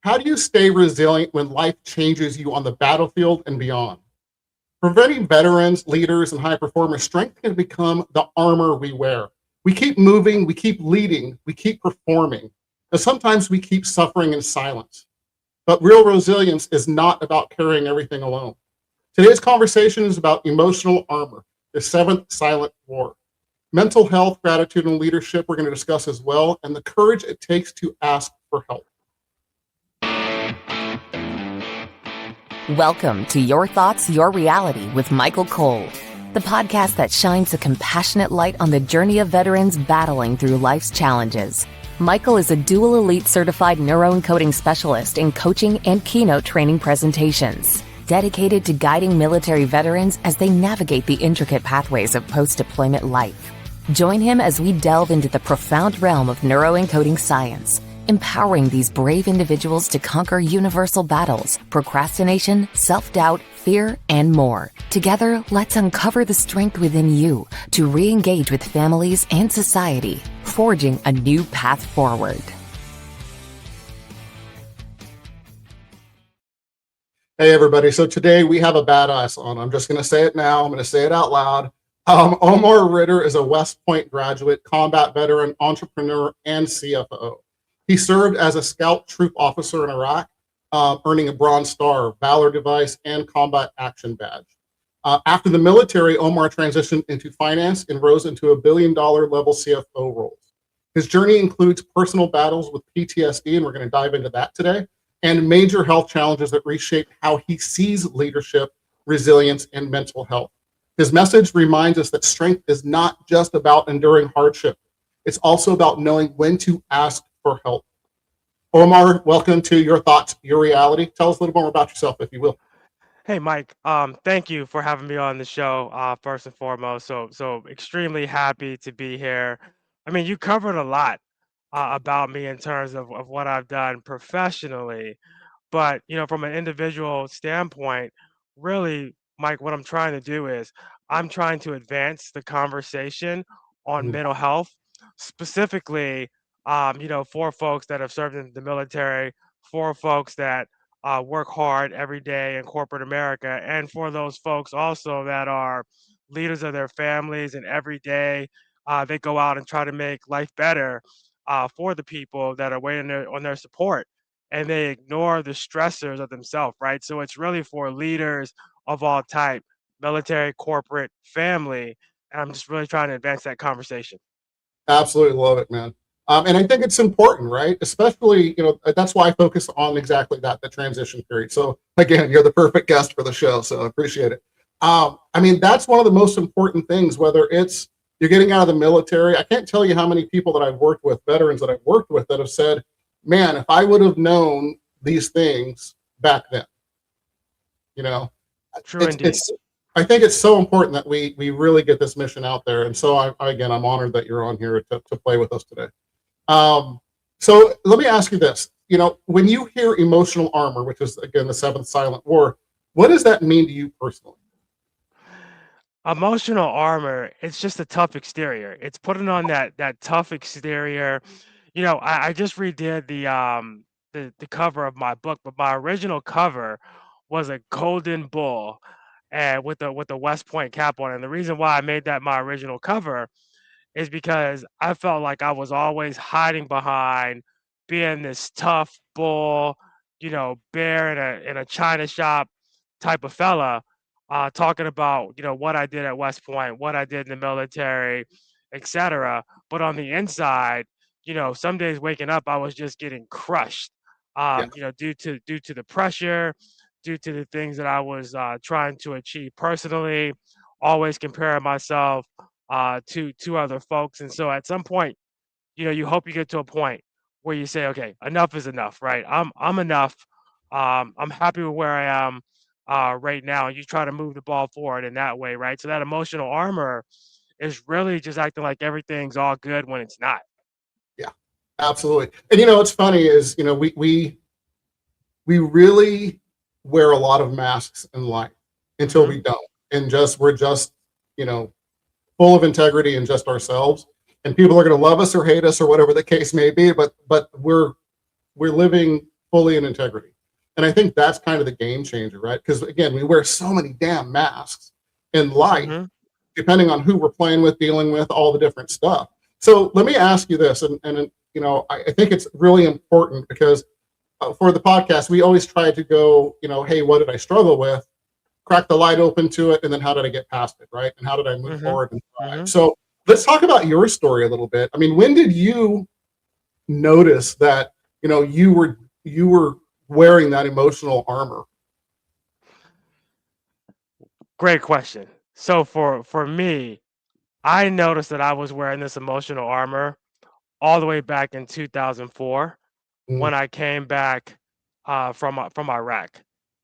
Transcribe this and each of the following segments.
How do you stay resilient when life changes you on the battlefield and beyond? Preventing veterans, leaders, and high performers, strength can become the armor we wear. We keep moving, we keep leading, we keep performing. And sometimes we keep suffering in silence. But real resilience is not about carrying everything alone. Today's conversation is about emotional armor, the seventh silent war. Mental health, gratitude, and leadership we're going to discuss as well, and the courage it takes to ask for help. Welcome to Your Thoughts, Your Reality with Michael Cole, the podcast that shines a compassionate light on the journey of veterans battling through life's challenges. Michael is a dual elite certified neuroencoding specialist in coaching and keynote training presentations, dedicated to guiding military veterans as they navigate the intricate pathways of post-deployment life. Join him as we delve into the profound realm of neuroencoding science, empowering these brave individuals to conquer universal battles, procrastination, self-doubt, fear, and more. Together, let's uncover the strength within you to re-engage with families and society, forging a new path forward. Hey, everybody. So today we have a badass on. I'm just going to say it now. I'm going to say it out loud. Omar Ritter is a West Point graduate, combat veteran, entrepreneur, and CFO. He served as a scout troop officer in Iraq, earning a Bronze Star, Valor Device, and Combat Action Badge. After the military, Omar transitioned into finance and rose into a billion-dollar level CFO roles. His journey includes personal battles with PTSD, and we're going to dive into that today, and major health challenges that reshape how he sees leadership, resilience, and mental health. His message reminds us that strength is not just about enduring hardship. It's also about knowing when to ask for help. Omar, welcome to Your Thoughts, Your Reality. Tell us a little more about yourself, if you will. Hey Mike, thank you for having me on the show. First and foremost, so extremely happy to be here. I mean, you covered a lot about me in terms of what I've done professionally, but from an individual standpoint, really, Mike, what I'm trying to do is I'm trying to advance the conversation on Mhm. mental health, specifically, for folks that have served in the military, for folks that work hard every day in corporate America, and for those folks also that are leaders of their families and every day they go out and try to make life better for the people that are waiting on their support, and they ignore the stressors of themselves, right? So it's really for leaders of all type, military, corporate, family, and I'm just really trying to advance that conversation. Absolutely love it, man. And I think it's important, right? Especially, that's why I focus on exactly that, the transition period. So again, you're the perfect guest for the show, so I appreciate it. I mean, that's one of the most important things, whether it's you're getting out of the military. I can't tell you how many people that I've worked with, veterans that I've worked with, that have said, man, if I would have known these things back then, you know, True it's indeed. it's I think it's so important that we really get this mission out there. And so again, I'm honored that you're on here to play with us today. So let me ask you this, when you hear emotional armor, which is again the seventh silent war, what does that mean to you personally? Emotional armor, it's just a tough exterior. It's putting on that tough exterior. I just redid the cover of my book, but my original cover was a golden bull and with the West Point cap on it. And the reason why I made that my original cover is because I felt like I was always hiding behind being this tough bull, bear in a china shop type of fella, talking about what I did at West Point, what I did in the military, etc. But on the inside, some days waking up, I was just getting crushed, Yeah, due to the pressure, due to the things that I was trying to achieve personally, always comparing myself to other folks. And so at some point, you hope you get to a point where you say, okay, enough is enough, right? I'm enough. I'm happy with where I am right now. And you try to move the ball forward in that way, right? So that emotional armor is really just acting like everything's all good when it's not. yeah, absolutely. And what's funny is, we really wear a lot of masks in life until Hmm. we don't, and we're just, you know, full of integrity and just ourselves. And people are going to love us or hate us or whatever the case may be, but we're living fully in integrity. And I think that's kind of the game changer, right? Because again, we wear so many damn masks in life, Mm-hmm. depending on who we're playing with, dealing with, all the different stuff. So let me ask you this, and you know, I think it's really important because for the podcast, we always try to go, you know, hey, what did I struggle with? Crack the light open to it, and then how did I get past it, right? And how did I move Mm-hmm. forward and thrive? Mm-hmm. So let's talk about your story a little bit. I mean, when did you notice that you were wearing that emotional armor? Great question. So for me, I noticed that I was wearing this emotional armor all the way back in 2004 Mm, when I came back from Iraq.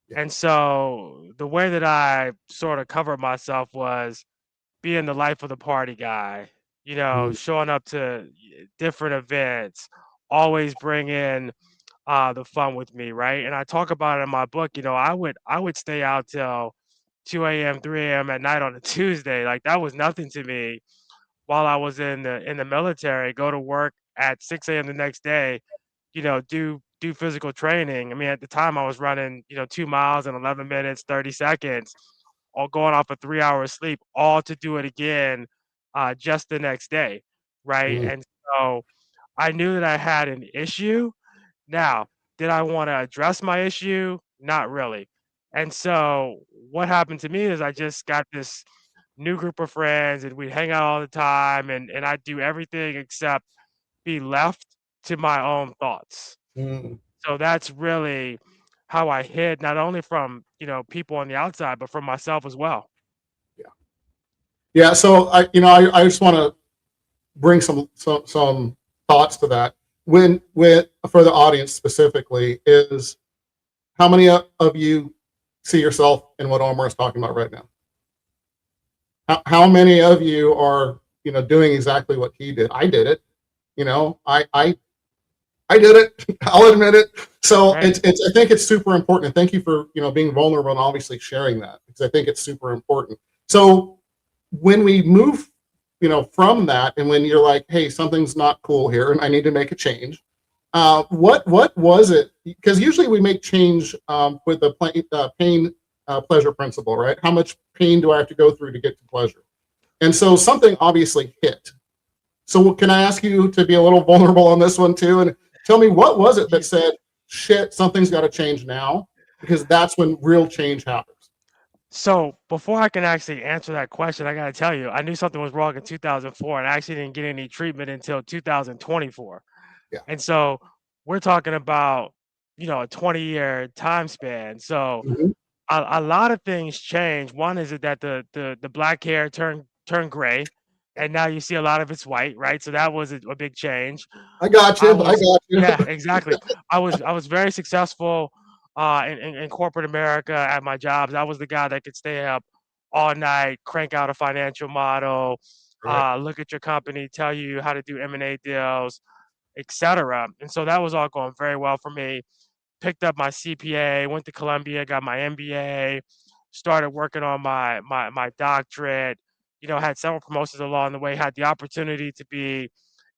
yeah. And so the way that I sort of covered myself was being the life of the party guy, you know, Mm, showing up to different events, always bringing the fun with me, right? And I talk about it in my book. You know, I would stay out till 2 a.m., 3 a.m. at night on a Tuesday. Like that was nothing to me while I was in the military. Go to work at 6 a.m. the next day. You know, do physical training. I mean, at the time I was running, you know, 2 miles in 11 minutes, 30 seconds, all going off a 3 hours sleep, all to do it again just the next day, right? mm, And so I knew that I had an issue. Now, did I wanna address my issue? Not really. And so what happened to me is I just got this new group of friends and we'd hang out all the time and I'd do everything except be left to my own thoughts. mm. So that's really how I hid not only from, you know, people on the outside, but from myself as well. Yeah, yeah. So I just want to bring some thoughts to that. When for the audience specifically is how many of you see yourself in what Omar is talking about right now? How many of you are doing exactly what he did? I did it. You know, I did it. I'll admit it. So Right. it's I think it's super important. And thank you for being vulnerable and obviously sharing that because I think it's super important. So when we move, from that, and when you're like, hey, something's not cool here, and I need to make a change. What was it? Because usually we make change with the pain pleasure principle, right? How much pain do I have to go through to get to pleasure? And so something obviously hit. So can I ask you to be a little vulnerable on this one too, and tell me what was it that Ye said, "Shit, something's got to change now," because that's when real change happens. So before I can actually answer that question, I gotta tell you, I knew something was wrong in 2004 and I actually didn't get any treatment until 2024. Yeah. And so we're talking about, you know, a 20-year time span. So Mhm. a lot of things change. One is that the black hair turned gray, Yeah. and now you see a lot of it's white, right? So that was a big change. I got I you. I was got you. yeah, exactly. I was very successful in corporate America at my jobs. I was the guy that could stay up all night, crank out a financial model, Right. look at your company, tell you how to do M&A deals, etc. And so that was all going very well for me. Picked up my CPA, went to Columbia, got my MBA, started working on my doctorate. You know, had several promotions along the way. Had the opportunity to be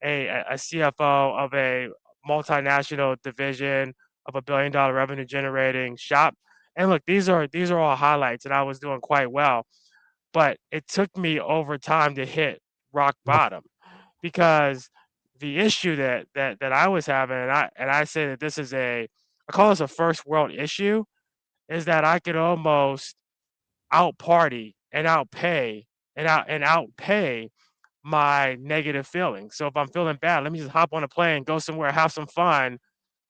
a CFO of a multinational division of $1 billion revenue generating shop. And look, these are all highlights, and I was doing quite well. But it took me over time to hit rock Mm, bottom because the issue that I was having, and I say that this is I call this a first world issue, is that I could almost out party and outpay and outpay my negative feelings. So if I'm feeling bad, let me just hop on a plane, go somewhere, have some fun,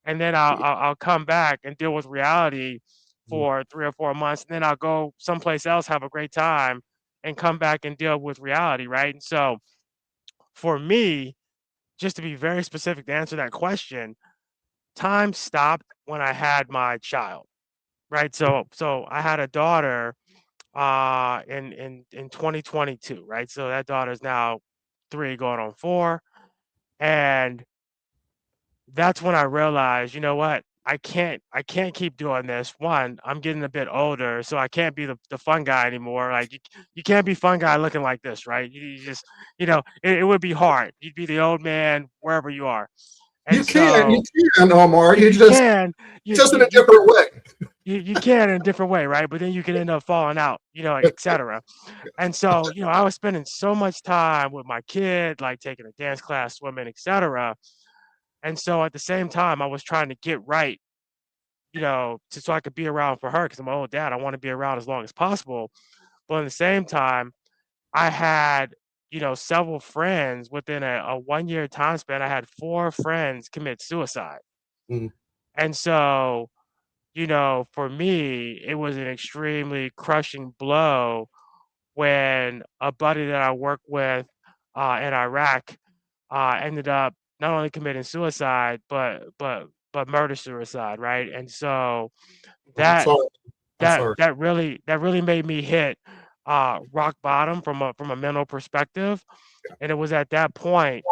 and then I'll come back and deal with reality mm, for 3 or 4 months, and then I'll go someplace else, have a great time, and come back and deal with reality, right? And so for me, just to be very specific to answer that question, time stopped when I had my child, right? So I had a daughter in 2022, right? So that daughter's now 3 going on 4, and that's when I realized, you know what? I can't keep doing this. One, I'm getting a bit older, so I can't be the fun guy anymore. Like you can't be fun guy looking like this, right? You just, it would be hard. You'd be the old man wherever you are. And so you can, Omar. You you can, just in a different way. you can in a different way, right? But then you can end up falling out, etc. And so, I was spending so much time with my kid, like taking a dance class, swimming, etc. And so at the same time, I was trying to get right, so I could be around for her because I'm an old dad. I want to be around as long as possible. But at the same time, I had, several friends within a 1 year time span. I had 4 friends commit suicide. Mm, And so, for me, it was an extremely crushing blow when a buddy that I worked with in Iraq ended up not only committing suicide, but murder suicide, right? And so I'm that sorry. I'm that sorry. that really made me hit rock bottom from a mental perspective. And it was at that point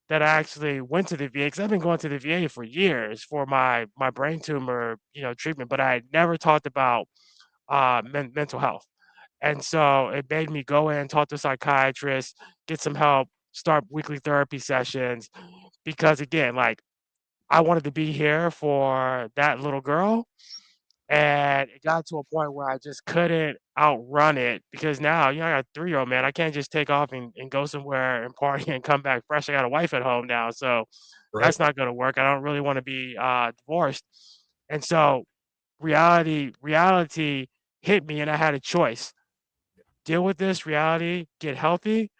that I actually went to the VA because I've been going to the VA for years for my brain tumor, treatment, but I had never talked about mental health. And so it made me go in, talk to a psychiatrist, get some help, start weekly therapy sessions because again, like I wanted to be here for that little girl. And it got to a point where I just couldn't outrun it because now, I got a 3-year-old, man. I can't just take off and go somewhere and party and come back fresh. I got a wife at home now. So Right. that's not going to work. I don't really want to be divorced. And so reality hit me and I had a choice: deal with this reality, get healthy,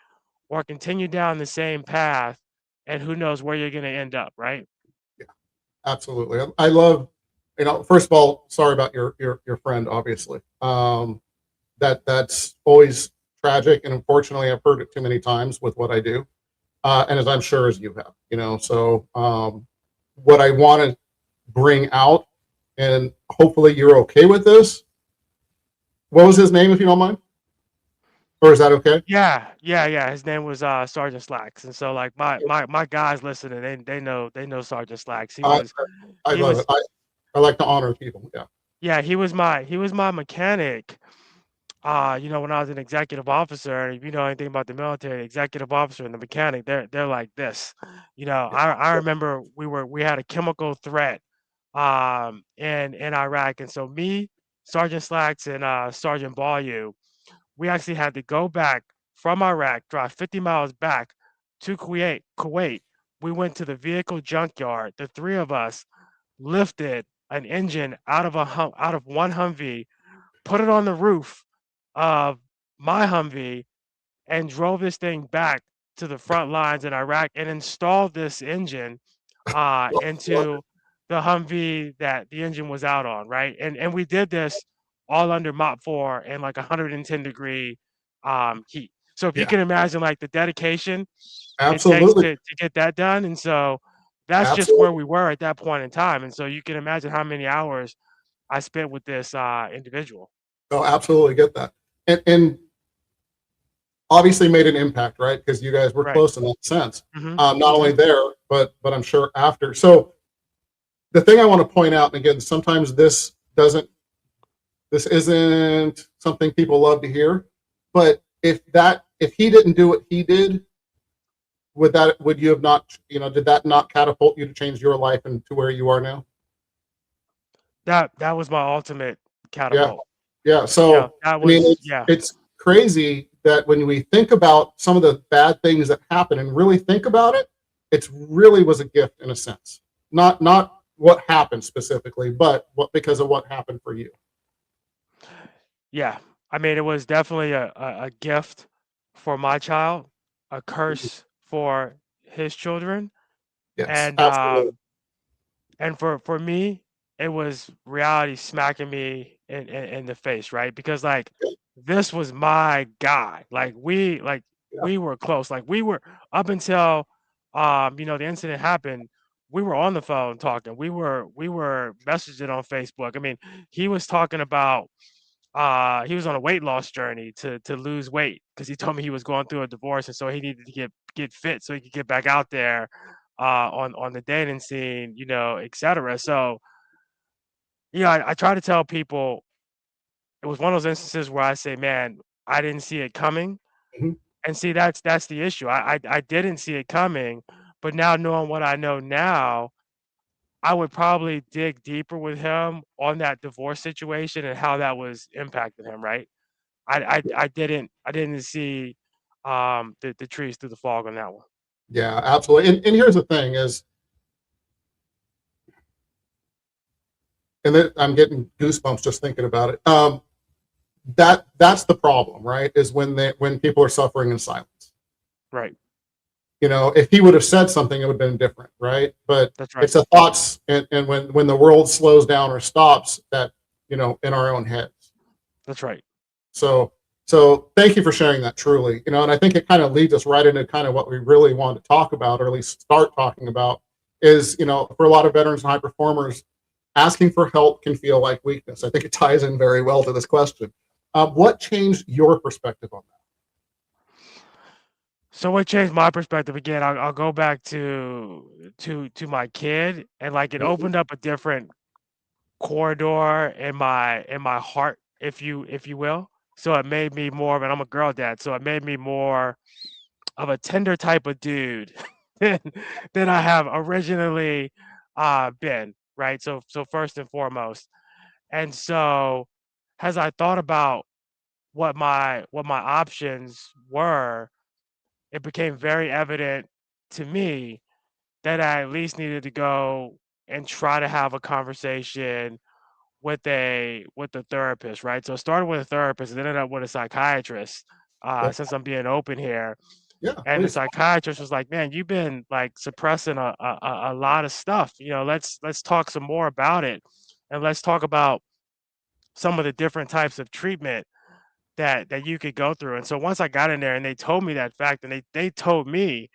or continue down the same path, and who knows where you're going to end up, right? Yeah, absolutely. I love, first of all, sorry about your friend, obviously. That's always tragic. And unfortunately, I've heard it too many times with what I do. And as I'm sure as you have, so what I want to bring out, and hopefully you're okay with this. What was his name, if you don't mind? Or is that okay? Yeah. His name was Sergeant Slacks, and so like my guys listening, they know Sergeant Slacks. He I, was I he love it. was I like to honor people. Yeah. yeah he was my mechanic. When I was an executive officer, and if you know anything about the military, executive officer and the mechanic, they're like this. I remember we had a chemical threat in Iraq, and so me, Sergeant Slacks, and Sergeant Balyu, we actually had to go back from Iraq, drive 50 miles back to Kuwait. We went to the vehicle junkyard. The three of us lifted an engine out of one Humvee, put it on the roof of my Humvee, and drove this thing back to the front lines in Iraq and installed this engine into the Humvee that the engine was out on, right? And we did this all under Mach 4 and like 110-degree heat. So if you Yeah. can imagine like the dedication it takes Absolutely. to get that done, and so that's just where Absolutely. we were at that point in time. And so you can imagine how many hours I spent with this individual. Oh, absolutely get that. And obviously made an impact, right? Because you guys were Right. close in that sense. Hmm. Not Hmm. only there, but I'm sure after. So the thing I want to point out, and again, sometimes this isn't something people love to hear, but if he didn't do what he did, would you have not, did that not catapult you to change your life and to where you are now? That was my ultimate Yeah. catapult. Yeah. So That I mean, was yeah. it's crazy that when we think about some of the bad things that happen and really think about it, it's really was a gift in a sense. Not what happened specifically, but because of what happened for you. Yeah. I mean, it was definitely a gift for my child, a curse for his children, Yes, and absolutely. for me, it was reality smacking me in the face, right? Because like this was my guy. Yeah. We were close. Like we were up until the incident happened, we were on the phone talking. We were messaging on Facebook. I mean, he was talking about he was on a weight loss journey to lose weight because he told me he was going through a divorce and so he needed to get fit so he could get back out there on the dating scene, etc. So I try to tell people it was one of those instances where I say, man, I didn't see it coming. Mhm. And see, that's the issue. I didn't see it coming, But now knowing what I know now, I would probably dig deeper with him on that divorce situation and how that was impacting him, right? I didn't see the trees through the fog on that one. Yeah, absolutely. And here's the thing is, and then I'm getting goosebumps just thinking about it. That's the problem, right? Is when people are suffering in silence. Right. If he would have said something, it would have been different, right? But That's right. it's the thoughts, and when the world slows down or stops, that in our own heads. That's right. So thank you for sharing that. Truly, and I think it kind of leads us right into kind of what we really want to talk about, or at least start talking about, is for a lot of veterans and high performers, asking for help can feel like weakness. I think it ties in very well to this question. What changed your perspective on So what changed my perspective again? I'll go back to my kid, and like it that? opened up a different corridor in my heart, if you will. So it made me more of, and I'm a girl dad, so it made me more of a tender type of dude than than I have originally been, right? So first and foremost. And so as I thought about what my options were, it became very evident to me that I at least needed to go and try to have a conversation with a therapist, right? So it started with a therapist and then ended up with a psychiatrist, Okay. since I'm being open here. Yeah, And the please. psychiatrist was like, "Man, you've been like suppressing a lot of stuff. Let's talk some more about it, and let's talk about some of the different types of treatment that you could go through." And so once I got in there and they told me that fact, and they told me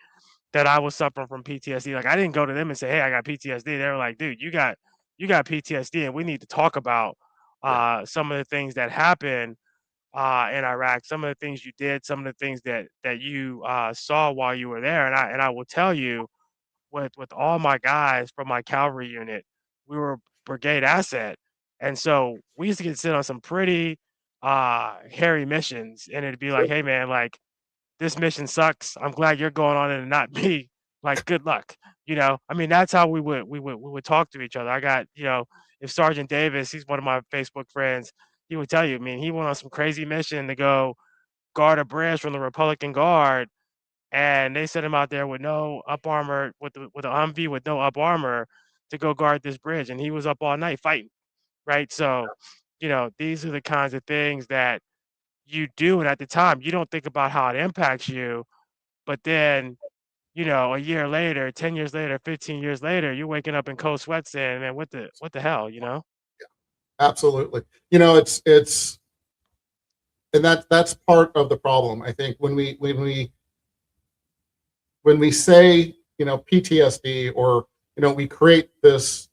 that I was suffering from PTSD. Like I didn't go to them and say, "Hey, I got PTSD." They were like, "Dude, you got PTSD, and we need to talk about Yeah. some of the things that happened in Iraq, some of the things you did, some of the things that you saw while you were there." And I will tell you, with all my guys from my cavalry unit, we were brigade asset, and so we used to get sent on some pretty hairy missions, and it'd be like, Sure. "Hey, man, like." This mission sucks. I'm glad you're going on it and not me. Like, good luck. I mean, that's how we would talk to each other. I got, if Sergeant Davis, he's one of my Facebook friends, he would tell you, I mean, he went on some crazy mission to go guard a bridge from the Republican Guard, and they sent him out there with no up armor, with an Humvee with no up armor to go guard this bridge, and he was up all night fighting, right? So, these are the kinds of things that you do, and at the time, you don't think about how it impacts you, but then, a year later, 10 years later, 15 years later, you're waking up in cold sweats saying, "Man, what the hell?" You know? Absolutely. It's and that's part of the problem. I think when we say PTSD, or we create this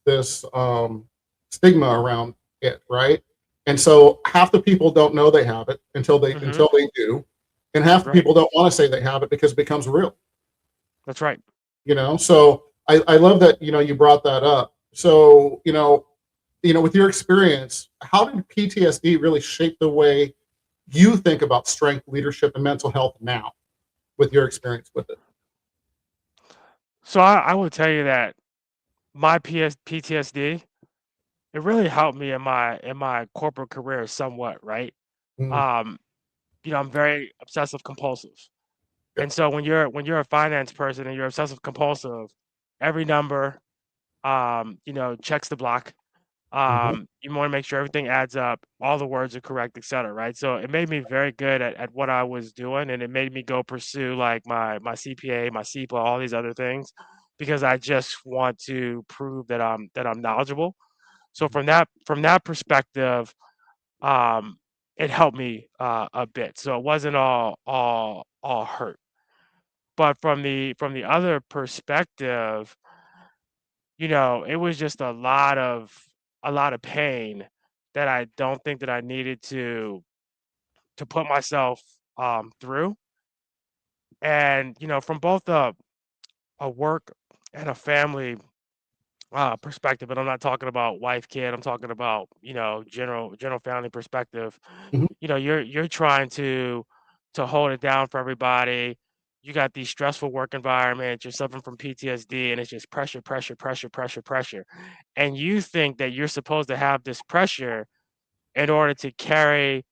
stigma around it, right? And so half the people don't know they have it until they Mhm. until they do, and half the Right. people don't want to say they have it because it becomes real. That's right. So I love that you brought that up. So with your experience, how did PTSD really shape the way you think about strength, leadership, and mental health now, with your experience with it? So I would tell you that my PTSD, it really helped me in my corporate career somewhat, right? Mm, Um, I'm very obsessive compulsive. yeah. And so when you're a finance person and you're obsessive compulsive, every number checks the block. Mhm. You want to make sure everything adds up, all the words are correct, etc. Right. So it made me very good at what I was doing, and it made me go pursue like my CPA, my CPA, all these other things, because I just want to prove that I'm knowledgeable. So from that perspective, um, it helped me a bit. So it wasn't all hurt. But from the other perspective, it was just a lot of pain that I don't think that I needed to put myself through. And from both a work and a family perspective, and I'm not talking about wife, kid. I'm talking about general family perspective. Mhm. You're trying to hold it down for everybody. you got these stressful work environments, you're suffering from PTSD, and it's just pressure, pressure, pressure, pressure, pressure. And you think that you're supposed to have this pressure in order to carry,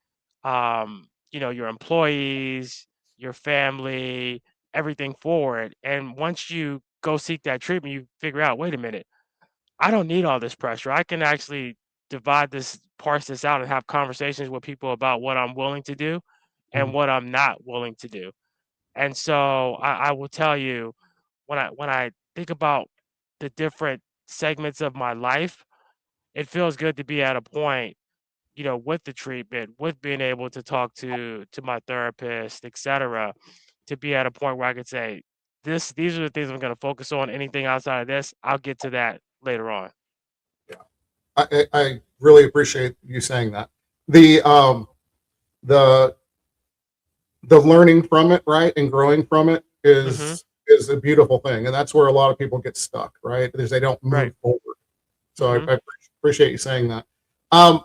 your employees, your family, everything forward. And once you go seek that treatment, you figure out, wait a minute, I don't need all this pressure. I can actually parse this out, and have conversations with people about what I'm willing to do and Mhm. what I'm not willing to do. And so I will tell you, when I think about the different segments of my life, it feels good to be at a point, with the treatment, with being able to talk to my therapist, etc., to be at a point where I could say, these are the things I'm going to focus on. Anything outside of this, I'll get to that later on. Yeah, I really appreciate you saying that. The the the learning from it, right, and growing from it Hmm. is a beautiful thing, and that's where a lot of people get stuck, right? Because they don't Right. move forward. So Hmm. I appreciate you saying that. Um,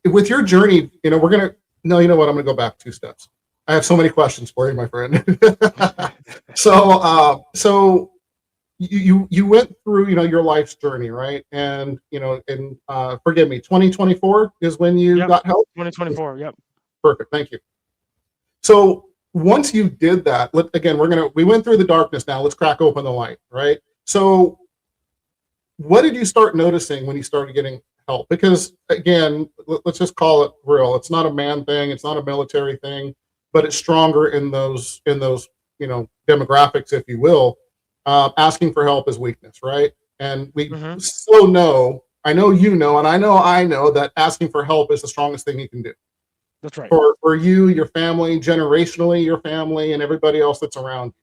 with your journey, we're gonna. No, you know what? I'm gonna go back 2 steps. I have so many questions for you, my friend. So you went through your life's journey, right? And forgive me, 2024 is when you Yep. got help. 2024. Yep. Perfect, thank you. So once you did that, again, we went through the darkness. Now let's crack open the light, right? So what did you start noticing when you started getting help? Because again, let's just call it real. It's not a man thing. It's not a military thing, but it's stronger in those demographics, if you will. Asking for help is weakness, right? And we Hmm. so know. I know you know, and I know that asking for help is the strongest thing you can do That's right. for you, your family, generationally, your family, and everybody else that's around you.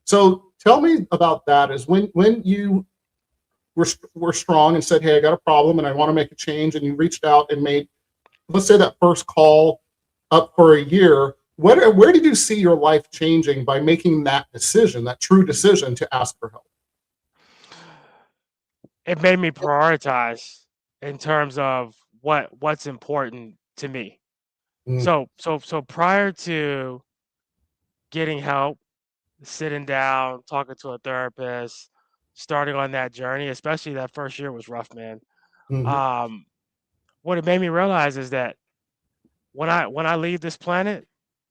So tell me about that. Is when you were strong and said, "Hey, I got a problem and I want to make a change," and you reached out and made, let's say, that first call up for a year. Where did you see your life changing by making that decision, that true decision to ask for help? It made me prioritize in terms of what's important to me. Mm, So prior to getting help, sitting down, talking to a therapist, starting on that journey, especially that first year was rough, man. mhm. Um, what it made me realize is that when I leave this planet,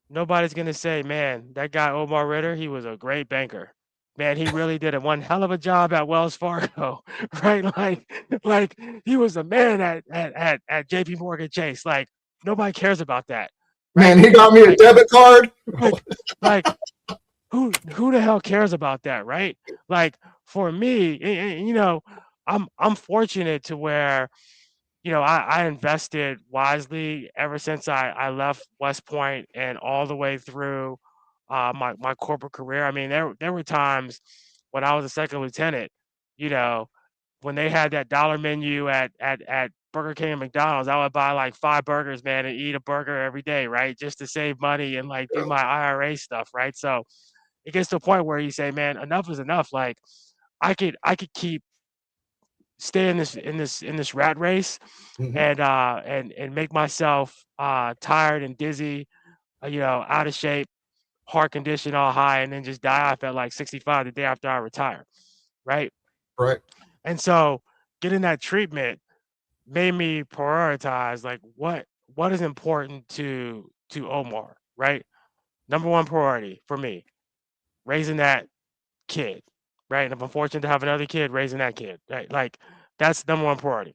nobody's gonna say, "Man, that guy Omar Ritter, he was a great banker. Man, he really did a one hell of a job at Wells Fargo," right? Like he was a man at JP Morgan Chase. Like nobody cares about that, Man, right? he got me a Like debit card. like like who the hell cares about that, right? Like for me, I'm fortunate to where I invested wisely ever since I left West Point and all the way through my corporate career. I mean, there were times when I was a second lieutenant, you know, when they had that dollar menu at Burger King and McDonald's, I would buy like 5 burgers, man, and eat a burger every day, right? Just to save money and like do Yeah. my IRA stuff, right? So it gets to a point where you say, man, enough is enough. Like I could keep stay in this rat race Mhm. and make myself tired and dizzy, out of shape, heart condition all high, and then just die off at like 65 the day after I retire, right? Right. And so getting that treatment made me prioritize like what is important to Omar, right? Number one priority for me, raising that kid, right? And if I'm fortunate to have another kid, raising that kid, right? Like that's number one priority.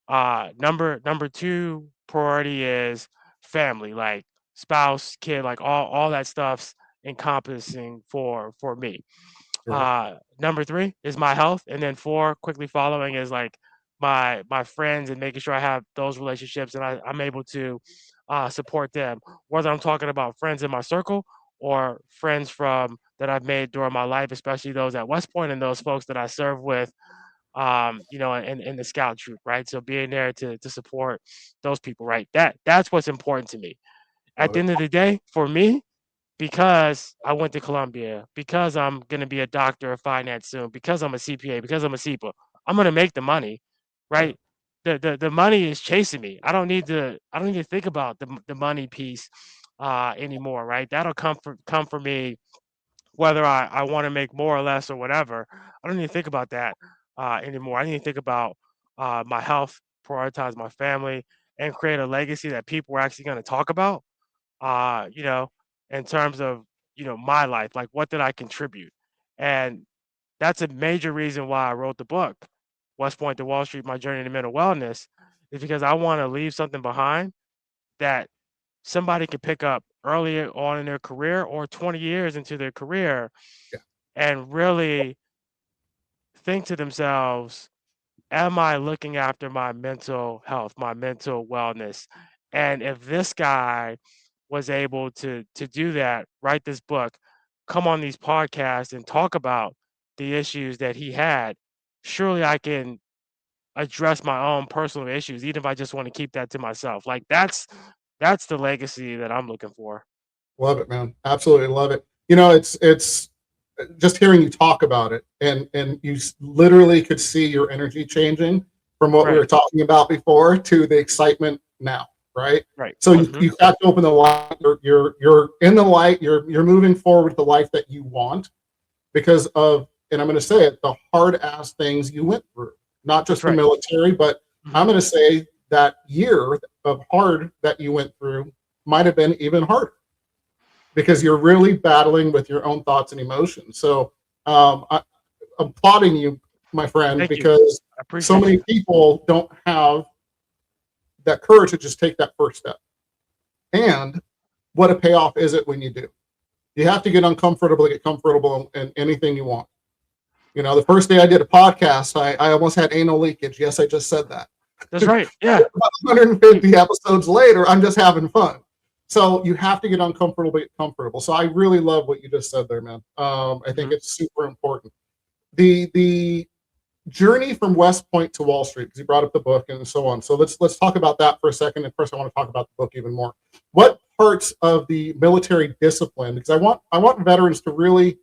Number two priority is family, like spouse, kid, like all that stuff's encompassing for me. Right. Number three is my health, and then four, quickly following, is like my friends and making sure I have those relationships and I'm able to support them, whether I'm talking about friends in my circle or friends from that I've made during my life, especially those at West Point and those folks that I serve with, in the scout troop, right? So being there to support those people, right? That's what's important to me. At Got the it. end of the day, for me, because I went to Columbia, because I'm gonna be a doctor of finance soon, because I'm a CPA, because I'm a CPA, I'm gonna make the money, Yeah. right? The money is chasing me. I don't need to think about the money piece anymore, right? That'll come for me whether I want to make more or less or whatever. I don't even think about that anymore. I need to think about my health, prioritize my family, and create a legacy that people are actually going to talk about. You know, in terms of my life, like what did I contribute, and that's a major reason why I wrote the book, West Point to Wall Street: My Journey to Mental Wellness, is because I want to leave something behind that somebody could pick up earlier on in their career or 20 years into their career Yeah. and really think to themselves, am I looking after my mental health, my mental wellness? And if this guy was able to do that, write this book, come on these podcasts and talk about the issues that he had, surely I can address my own personal issues, even if I just want to keep that to myself. Like that's the legacy that I'm looking for. Love it, man. Absolutely love it. It's just hearing you talk about it, and you literally could see your energy changing from what we Right, were talking about before to the excitement now, right? right. So Hmm. you have to open the light. You're in the light. You're moving forward the life that you want because of, and I'm going to say it, the hard ass things you went through, not That's just the right. military, but Hmm. I'm going to say that year of hard that you went through might have been even harder because you're really battling with your own thoughts and emotions. So I'm applauding you, my friend, Thank you. because I so appreciate many you. people don't have that courage to just take that first step. And what a payoff is it when you do? You have to get uncomfortable to get comfortable in anything you want. The first day I did a podcast, I almost had anal leakage. Yes, I just said that. That's right. Yeah. About You, 150 episodes later, I'm just having fun. So you have to get uncomfortable, but get comfortable. So I really love what you just said there, man. I think mhm. it's super important. The journey from West Point to Wall Street, because you brought up the book and so on. So let's talk about that for a second. And first, I want to talk about the book even more. What parts of the military discipline? Because I want veterans to really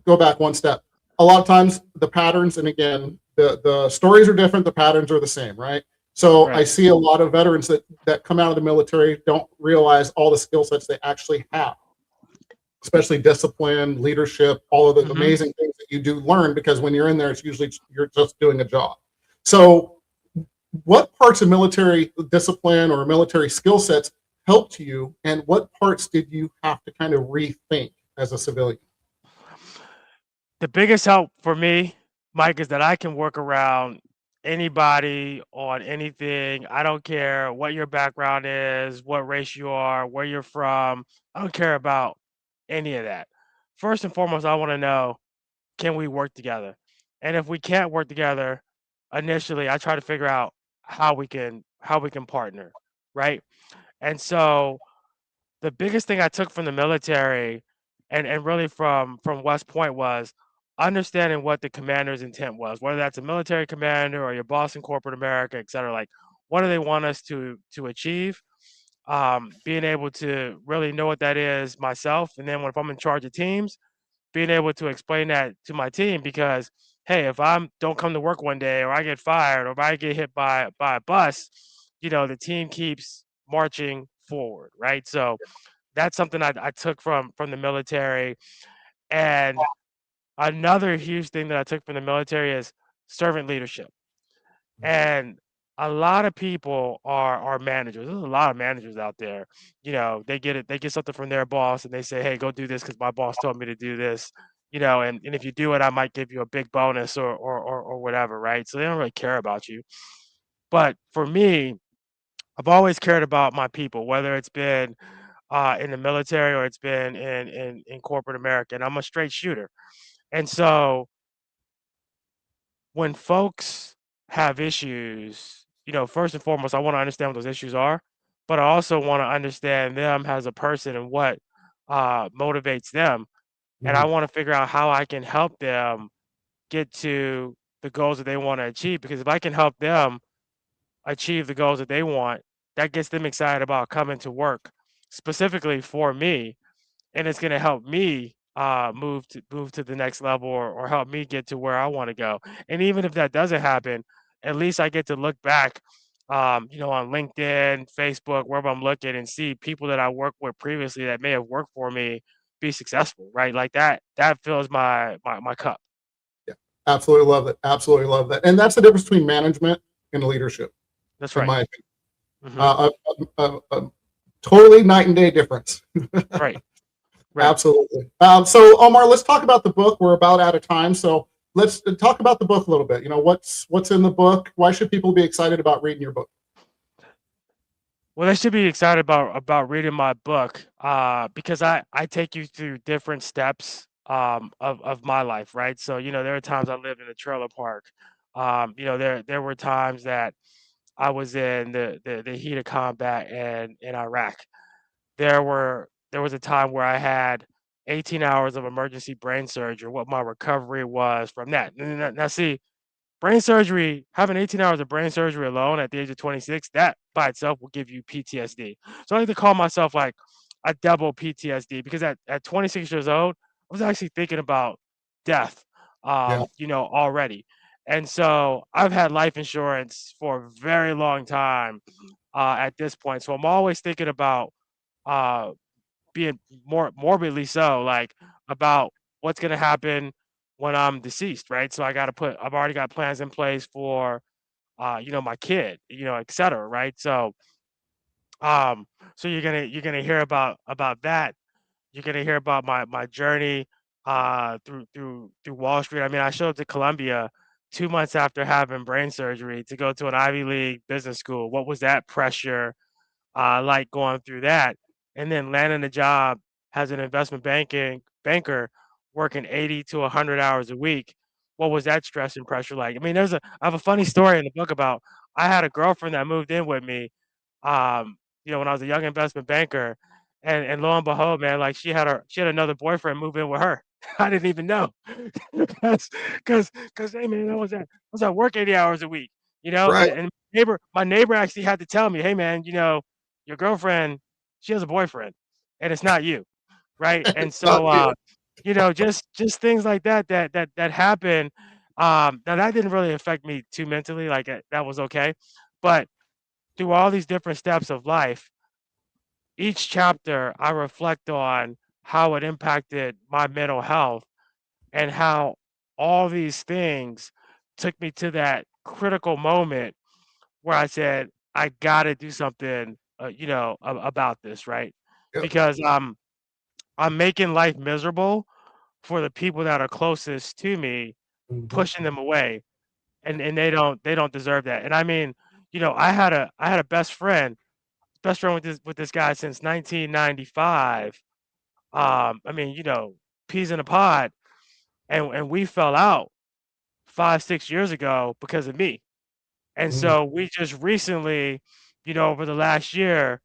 go back one step. A lot of times the patterns, and again, the stories are different, the patterns are the same, right? So I Right. see a lot of veterans that come out of the military don't realize all the skill sets they actually have, especially discipline, leadership, all of the Hmm. amazing things that you do learn, because when you're in there, it's usually you're just doing a job. So what parts of military discipline or military skill sets helped you, and what parts did you have to kind of rethink as a civilian? The biggest help for me, Mike, is that I can work around anybody on anything. I don't care what your background is, what race you are, where you're from. I don't care about any of that. First and foremost, I want to know, can we work together? And if we can't work together, initially, I try to figure out how we can partner, right? And so the biggest thing I took from the military and really from West Point was understanding what the commander's intent was, whether that's a military commander or your boss in corporate America, et cetera. Like, what do they want us to achieve? Being able to really know what that is myself, and then if I'm in charge of teams, being able to explain that to my team because hey, if I don't come to work one day or I get fired or if I get hit by a bus, the team keeps marching forward, right? So that's something I took from the military. And another huge thing that I took from the military is servant leadership. And a lot of people are managers. There's a lot of managers out there. They get something from their boss and they say, hey, go do this because my boss told me to do this. And if you do it, I might give you a big bonus or whatever, right? So they don't really care about you. But for me, I've always cared about my people, whether it's been in the military or it's been in corporate America. And I'm a straight shooter. And so when folks have issues, first and foremost, I want to understand what those issues are, but I also want to understand them as a person and what motivates them. And I Mhm. want to figure out how I can help them get to the goals that they want to achieve. Because if I can help them achieve the goals that they want, that gets them excited about coming to work specifically for me, and it's going to help me move to the next level or help me get to where I want to go. And even if that doesn't happen, at least I get to look back, on LinkedIn, Facebook, wherever I'm looking, and see people that I worked with previously that may have worked for me. be successful, right? Like that fills my cup. Yeah, absolutely love that. Absolutely love that. And that's the difference between management and leadership, That's in right. my opinion. Hmm. A totally night and day difference. Right. Right. Absolutely. So Omar, let's talk about the book. We're about out of time, so let's talk about the book a little bit. You know, what's in the book? Why should people be excited about reading your book? Well, they should be excited about reading my book, because I take you through different steps of my life, right? So there are times I lived in a trailer park. There were times that I was in the heat of combat in Iraq. There was a time where I had 18 hours of emergency brain surgery. What my recovery was from that. Now see, brain surgery, having 18 hours of brain surgery alone at the age of 26, that by itself will give you PTSD. So I like to call myself like a double PTSD because at 26 years old, I was actually thinking about death, Yeah, already. And so I've had life insurance for a very long time at this point. So I'm always thinking about uh, being more morbidly so, like about what's gonna happen when I'm deceased, right? So I've already got plans in place for my kid, et cetera, right? Um, so you're gonna hear about that. You're gonna hear about my journey through Wall Street. I mean, I showed up to Columbia 2 months after having brain surgery to go to an Ivy League business school. What was that pressure like going through that, and then landing a job as an investment banker, working 80 to 100 hours a week. What was that stress and pressure like? I mean, I have a funny story in the book about I had a girlfriend that moved in with me, when I was a young investment banker, and lo and behold, man, like she had another boyfriend move in with her. I didn't even know, because hey man, I was at work 80 hours a week, right. and my neighbor actually had to tell me, "Hey, man, your girlfriend, she has a boyfriend, and it's not you, right?" And It's not so, you. just things like that happen. Now that didn't really affect me too mentally, like that was okay, but through all these different steps of life, each chapter I reflect on how it impacted my mental health and how all these things took me to that critical moment where I said, "I gotta do something, about this," right? Yep. Because I'm making life miserable for the people that are closest to me, Mhm. pushing them away, and they don't deserve that. And I mean, I had a best friend with this guy since 1995. I mean, peas in a pod, and we fell out 5, 6 years ago because of me. And Mhm. so we just recently, over the last year,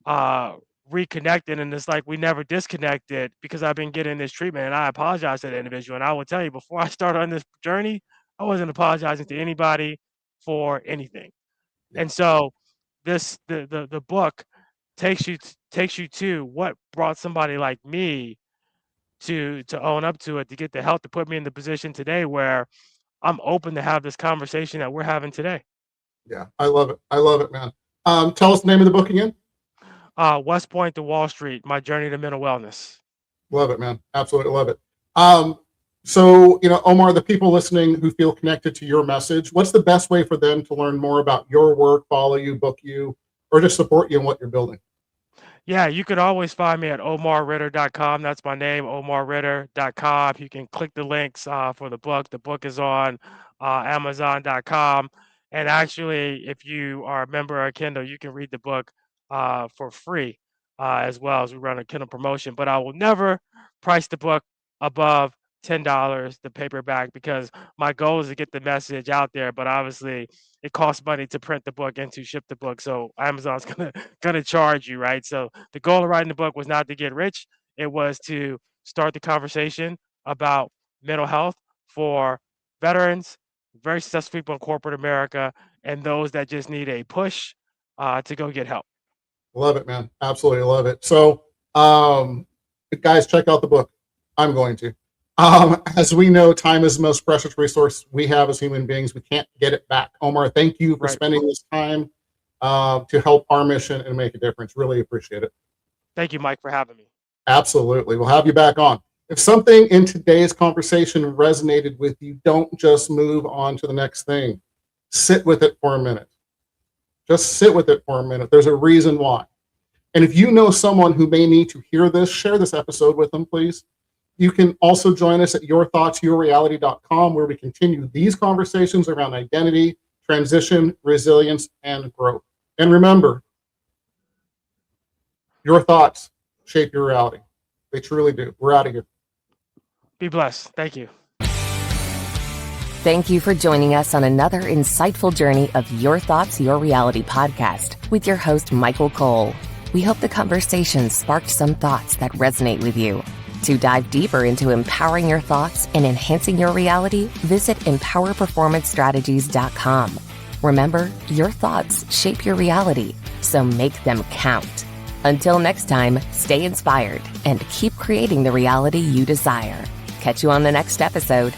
uh, reconnected, and it's like we never disconnected because I've been getting this treatment, and I apologize to the individual. And I will tell you, before I started on this journey, I wasn't apologizing to anybody for anything. Yeah. And so the book takes you to what brought somebody like me to own up to it, to get the help to put me in the position today where I'm open to have this conversation that we're having today. Yeah. I love it. I love it, man. Tell us the name of the book again. West Point to Wall Street: My Journey to Mental Wellness. Love it, man. Absolutely love it. Um, so, Omar, the people listening who feel connected to your message, what's the best way for them to learn more about your work, follow you, book you, or just support you in what you're building? Yeah, you can always find me at omarritter.com. That's my name, omarritter.com. You can click the links for the book. The book is on amazon.com. And actually, if you are a member of Kindle, you can read the book for free as well, as we run a Kindle promotion. But I will never price the book above $10, the paperback, because my goal is to get the message out there. But obviously, it costs money to print the book and to ship the book. So Amazon's gonna charge you, right? So the goal of writing the book was not to get rich. It was to start the conversation about mental health for veterans, very successful people in corporate America, and those that just need a push to go get help. Love it, man. Absolutely love it. So, um, guys, check out the book. I'm going to. As we know, time is the most precious resource we have as human beings. We can't get it back. Omar, thank you for Right. spending this time to help our mission and make a difference. Really appreciate it. Thank you, Mike, for having me. Absolutely. We'll have you back on. If something in today's conversation resonated with you, don't just move on to the next thing. Sit with it for a minute. Just sit with it for a minute. There's a reason why. And if you know someone who may need to hear this, share this episode with them, please. You can also join us at yourthoughtsyourreality.com, where we continue these conversations around identity, transition, resilience, and growth. And remember, your thoughts shape your reality. They truly do. We're out of here. Be blessed. Thank you. Thank you for joining us on another insightful journey of Your Thoughts, Your Reality podcast with your host, Michael Cole. We hope the conversation sparked some thoughts that resonate with you. To dive deeper into empowering your thoughts and enhancing your reality, visit empowerperformancestrategies.com. Remember, your thoughts shape your reality, so make them count. Until next time, stay inspired and keep creating the reality you desire. Catch you on the next episode.